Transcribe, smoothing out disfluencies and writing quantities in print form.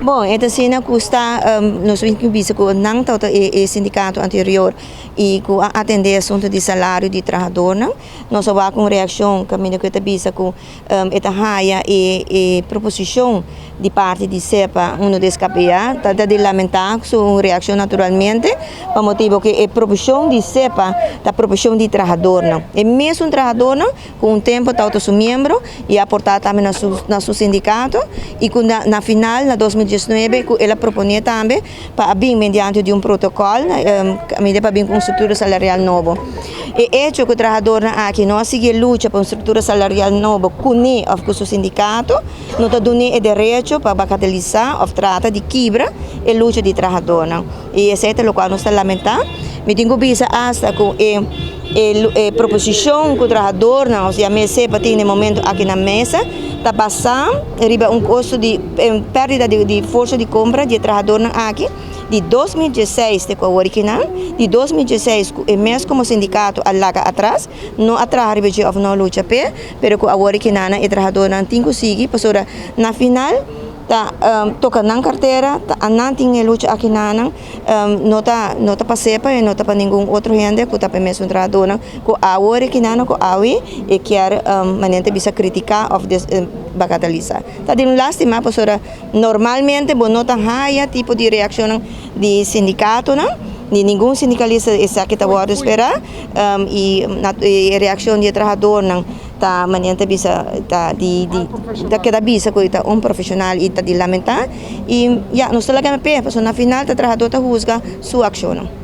Bom, esta cena custa, nós vimos que não tanto o sindicato anterior e que atender assunto de salário de trabalhador, nós vamos com reação que a gente visa que esta raia e proposição de parte de CEPA, um dos KPA, está de lamentar sua reação naturalmente, por motivo que a proposição de CEPA da proposição de trabalhador, é mesmo um trabalhador com um tempo está o seu membro e aportar também na seu sindicato e na final, na 2019, ela proponia também para vir mediante de um protocolo, para vir com uma estrutura salarial nova. E hecho que o trabalhador aqui não segue luta para uma estrutura salarial nova com o seu sindicato, não está dando o direito para bagatelizar ou trata de quebra a luta de trabalhador. E esse é o qual nós estamos lamentando. Me tenho vista hasta com a proposição que o trabalhador, ou seja, a mesa para ter no momento aqui na mesa, está passando, arriba custo de perda de força de compra de trabalhador aqui, de 2016 de original, de 2016 mesmo como sindicato alaga atrás, não atrás arriba de não luta pé, pero com a original e trabalhador não tem conseguido, passou na final toca na carteira, não tem luta aqui não está para CEPA e não está para nenhum outro gente que está para mesmo trabalhador, com a original com a e quer manente bisa criticar ou bagatelizar. Tá de lástima, professora, normalmente não está há tipo de reação de sindicato, não? De nenhum sindicalista está que está a esperar e a reação de trabalhador não tá manhã bisa tá de queda bisa que está um profissional e está de lamentar e já nós estamos lá na pé, na final o trabalhador está juzga sua ação.